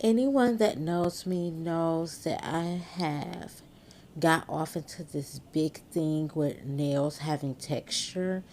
Anyone that knows me knows that I have got off into this big thing with nails having texture.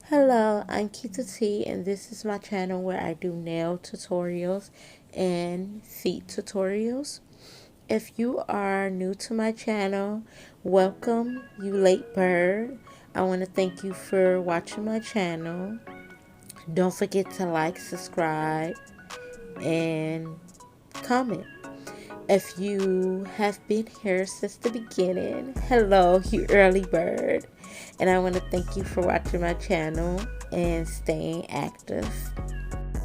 Hello, I'm Kita T, and this is my channel where I do nail tutorials and feet tutorials. If you are new to my channel, welcome, you late bird. I want to thank you for watching my channel. Don't forget to like, subscribe, and comment. If you have been here since the beginning, hello, you early bird. And I want to thank you for watching my channel and staying active.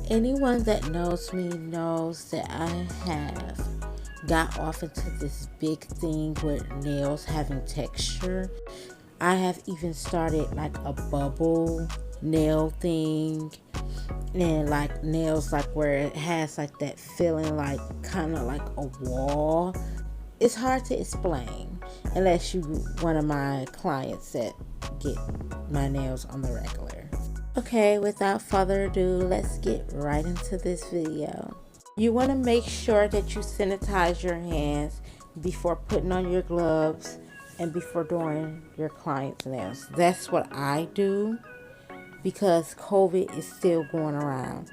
Anyone that knows me knows that I have got off into this big thing with nails having texture. I have even started like a bubble nail thing, and like nails like where it has like that feeling like kind of like a wall. It's hard to explain unless you one of my clients that get my nails on the regular. Okay, without further ado, let's get right into this video. You want to make sure that you sanitize your hands before putting on your gloves and before doing your client's nails. That's what I do because COVID is still going around.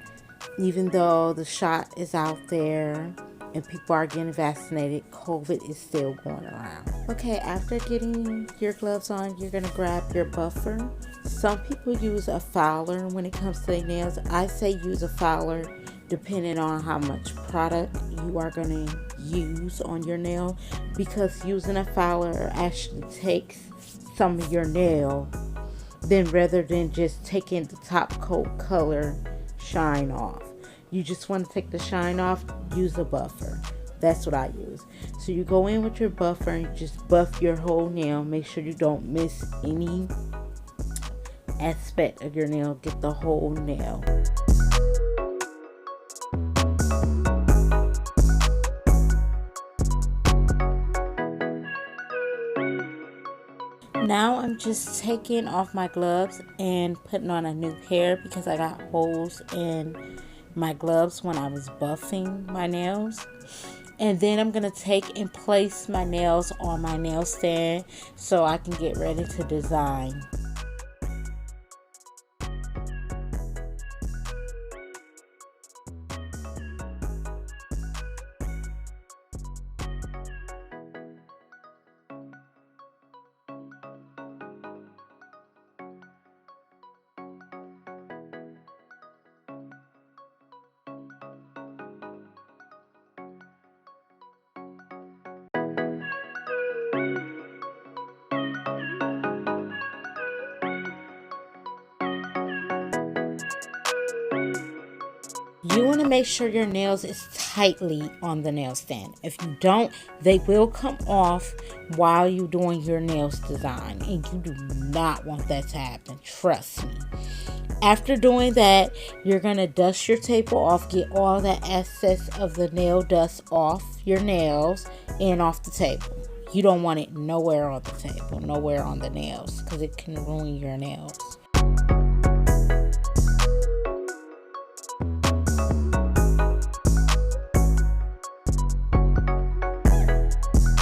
Even though the shot is out there and people are getting vaccinated, COVID is still going around. Okay, after getting your gloves on, you're going to grab your buffer. Some people use a filer when it comes to their nails. I say use a filer depending on how much product you are going to use on your nail, because using a filer actually takes some of your nail, then rather than just taking the top coat color shine off. You just want to take the shine off, use a buffer. That's what I use. So you go in with your buffer and just buff your whole nail. Make sure you don't miss any aspect of your nail. Get the whole nail. Now I'm just taking off my gloves and putting on a new pair because I got holes in my gloves when I was buffing my nails. And then I'm going to take and place my nails on my nail stand so I can get ready to design. You want to make sure your nails is tightly on the nail stand. If you don't, they will come off while you're doing your nails design, and you do not want that to happen. Trust me. After doing that, you're going to dust your table off, get all that excess of the nail dust off your nails and off the table. You don't want it nowhere on the table, nowhere on the nails, because it can ruin your nails.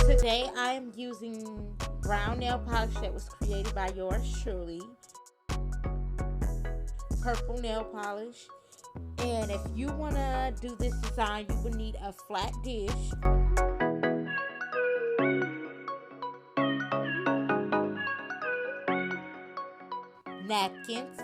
Today I am using brown nail polish that was created by yours truly, purple nail polish, and if you want to do this design, you will need a flat dish, napkins,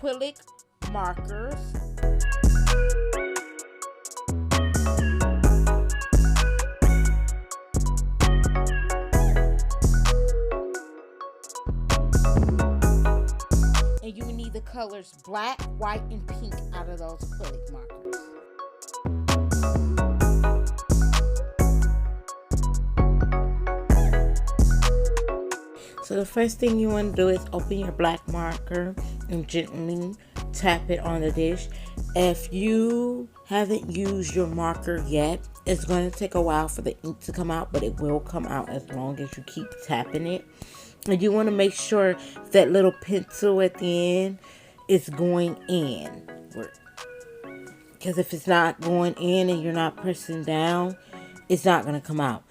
acrylic markers. And you need the colors black, white, and pink out of those acrylic markers. So the first thing you want to do is open your black marker and gently tap it on the dish. If you haven't used your marker yet, it's going to take a while for the ink to come out, but it will come out as long as you keep tapping it. And you want to make sure that little pencil at the end is going in. Because if it's not going in and you're not pressing down, it's not going to come out.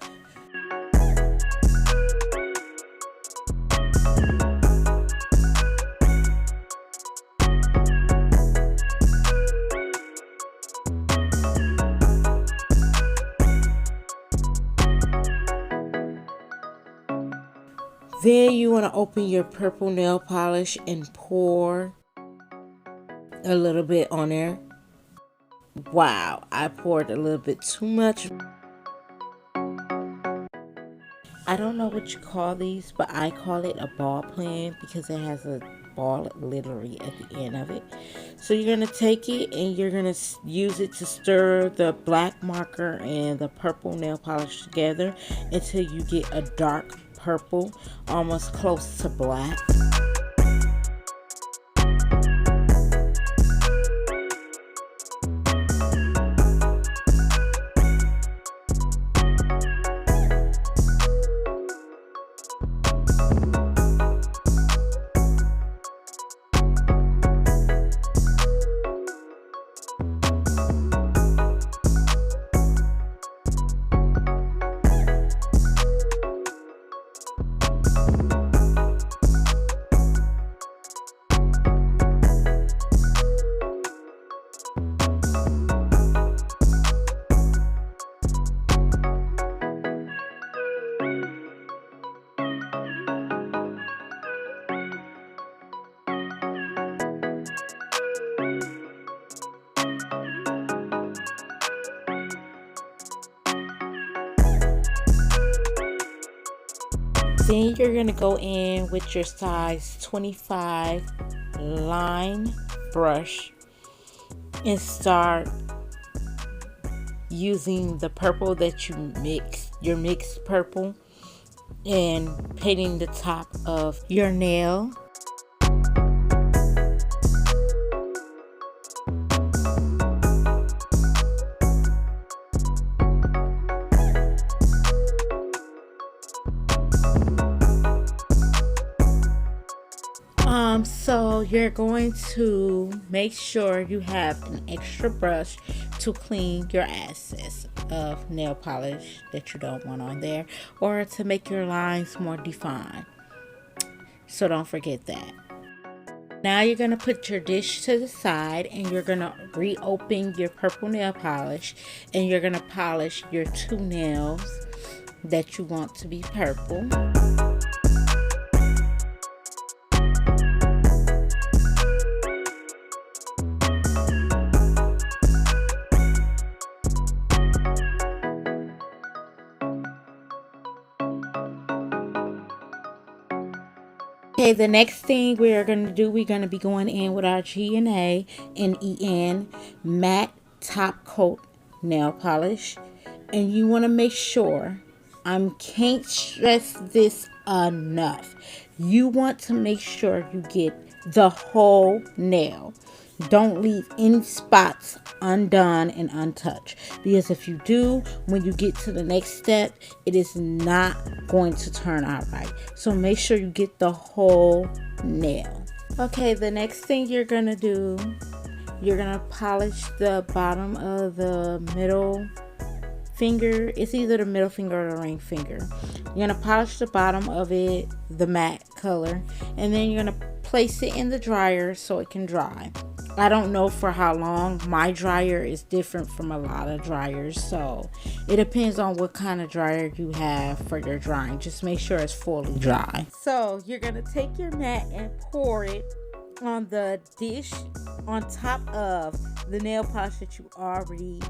Then you want to open your purple nail polish and pour a little bit on there. Wow, I poured a little bit too much. I don't know what you call these, but I call it a ball pen because it has a ball literally at the end of it. So you're going to take it and you're going to use it to stir the black marker and the purple nail polish together until you get a dark purple, almost close to black. Then you're going to go in with your size 25 line brush and start using the purple that you mix, your mixed purple, and painting the top of your nail. So you're going to make sure you have an extra brush to clean your excess of nail polish that you don't want on there, or to make your lines more defined. So don't forget that. Now you're going to put your dish to the side and you're going to reopen your purple nail polish and you're going to polish your two nails that you want to be purple. Okay, the next thing we are going to do, we're going to be going in with our G&A and EN matte top coat nail polish. And you want to make sure, I can't stress this enough, you want to make sure you get the whole nail. Don't leave any spots undone and untouched, because if you do, when you get to the next step, it is not going to turn out right. So make sure you get the whole nail. Okay, the next thing you're gonna do, you're gonna polish the bottom of the middle finger. It's either the middle finger or the ring finger. You're gonna polish the bottom of it, the matte color, and then you're gonna place it in the dryer so it can dry. I don't know for how long. My dryer is different from a lot of dryers, so it depends on what kind of dryer you have for your drying. Just make sure it's fully dry. So you're gonna take your mat and pour it on the dish on top of the nail polish that you already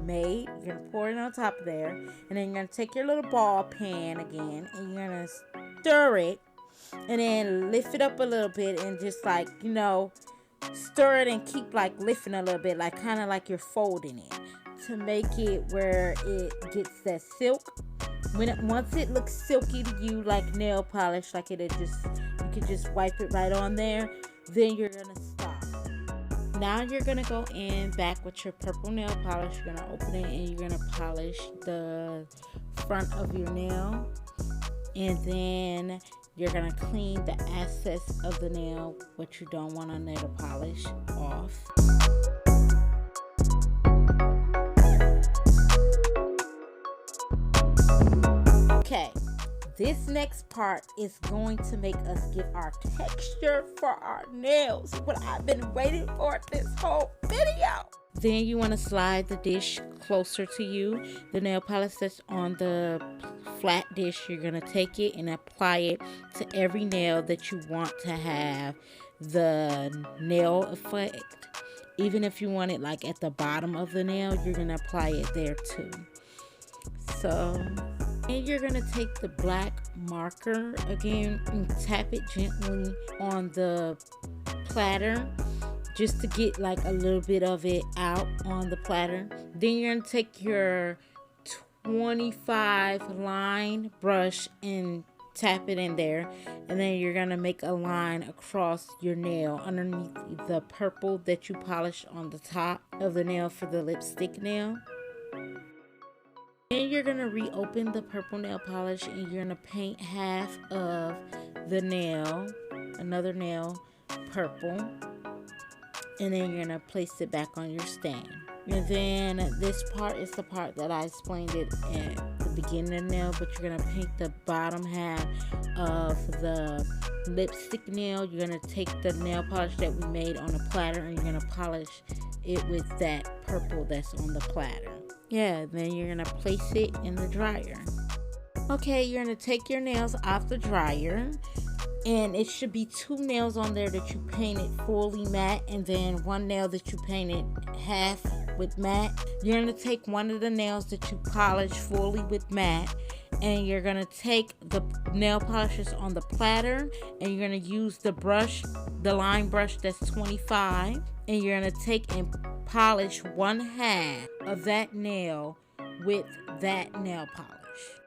made. You're going to pour it on top of there. And then you're going to take your little ball pan again and you're going to stir it. And then lift it up a little bit and just like, stir it and keep like lifting a little bit, like kind of like you're folding it to make it where it gets that silk. Once it looks silky to you like nail polish, like you can just wipe it right on there, then you're gonna stop. Now you're gonna go in back with your purple nail polish. You're gonna open it and you're gonna polish the front of your nail, and then you're gonna clean the excess of the nail, what you don't want on there to polish, off. Okay, this next part is going to make us get our texture for our nails, what I've been waiting for this whole video. Then you want to slide the dish closer to you. The nail polish that's on the flat dish, you're going to take it and apply it to every nail that you want to have the nail effect. Even if you want it like at the bottom of the nail, you're going to apply it there too. So, and you're going to take the black marker again and tap it gently on the platter, just to get like a little bit of it out on the platter. Then you're going to take your 25 line brush and tap it in there, and then you're going to make a line across your nail underneath the purple that you polished on the top of the nail for the lipstick nail. Then you're going to reopen the purple nail polish and you're going to paint half of the nail, another nail, purple. And then you're going to place it back on your stand. And then this part is the part that I explained it at the beginning of the nail, but you're going to paint the bottom half of the lipstick nail. You're going to take the nail polish that we made on a platter and you're going to polish it with that purple that's on the platter. Yeah, then you're going to place it in the dryer. Okay, you're going to take your nails off the dryer. And it should be 2 nails on there that you painted fully matte, and then 1 nail that you painted half with matte. You're going to take one of the nails that you polished fully with matte, and you're going to take the nail polishes on the platter, and you're going to use the brush, the line brush that's 25, and you're going to take and polish 1/2 of that nail with that nail polish.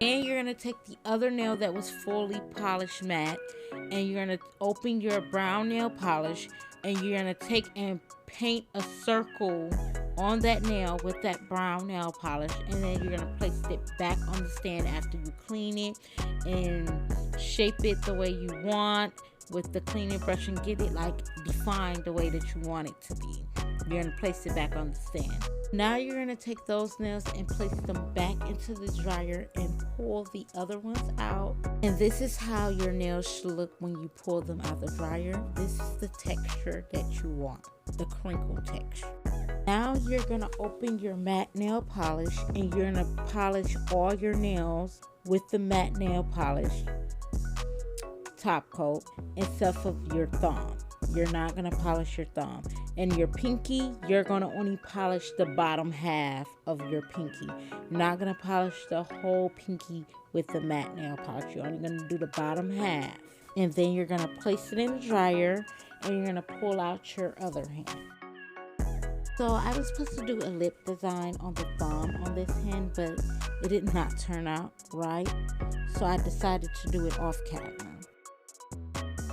And you're going to take the other nail that was fully polished matte, and you're going to open your brown nail polish, and you're going to take and paint a circle on that nail with that brown nail polish, and then you're going to place it back on the stand after you clean it and shape it the way you want with the cleaning brush and get it like defined the way that you want it to be. You're going to place it back on the stand. Now you're going to take those nails and place them back into the dryer and pull the other ones out. And this is how your nails should look when you pull them out the dryer. This is the texture that you want, the crinkle texture. Now you're going to open your matte nail polish and you're going to polish all your nails with the matte nail polish top coat except for your thumb. You're not going to polish your thumb. And your pinky, you're going to only polish the bottom half of your pinky. You're not going to polish the whole pinky with the matte nail polish. You're only going to do the bottom half. And then you're going to place it in the dryer and you're going to pull out your other hand. So I was supposed to do a lip design on the thumb on this hand, but it did not turn out right. So I decided to do it off camera.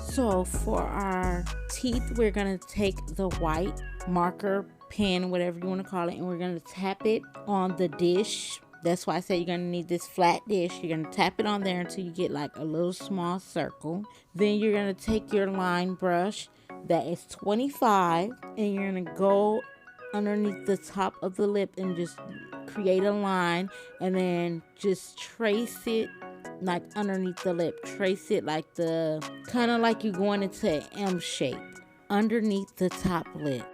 So for our teeth, we're going to take the white marker pen, whatever you want to call it, and we're going to tap it on the dish. That's why I said you're going to need this flat dish. You're going to tap it on there until you get like a little small circle. Then you're going to take your line brush that is 25 and you're going to go underneath the top of the lip and just create a line and then just trace it like underneath the lip. Trace it like the kind of like you're going into an M shape underneath the top lip.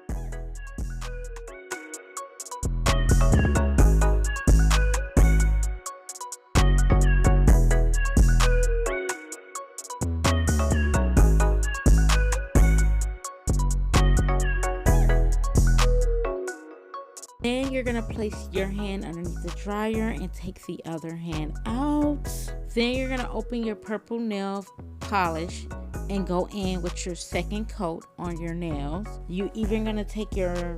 Then you're going to place your hand underneath the dryer and take the other hand out. Then you're going to open your purple nail polish and go in with your second coat on your nails. You even going to take your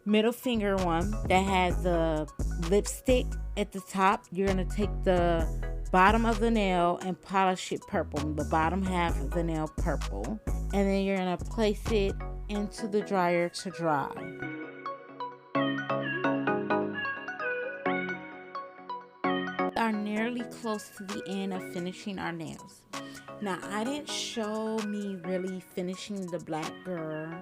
middle finger one that has the lipstick at the top. You're going to take the bottom of the nail and polish it purple, the bottom half of the nail purple, and then you're going to place it into the dryer to dry. We are nearly close to the end of finishing our nails. Now, I didn't show me really finishing the black girl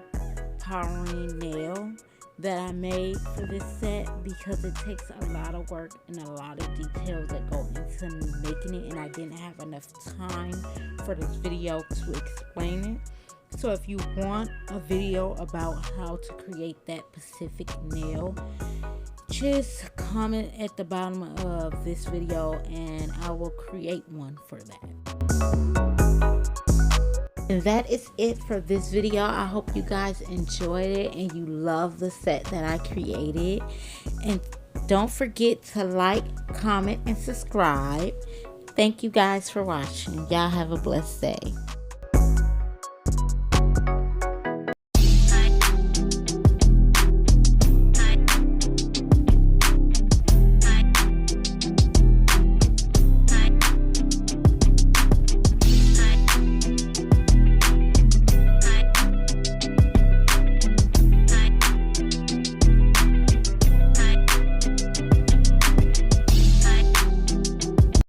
powering nail that I made for this set because it takes a lot of work and a lot of details that go into me making it, and I didn't have enough time for this video to explain it. So if you want a video about how to create that specific nail, just comment at the bottom of this video and I will create one for that. And that is it for this video. I hope you guys enjoyed it and you love the set that I created. And don't forget to like, comment, and subscribe. Thank you guys for watching. Y'all have a blessed day.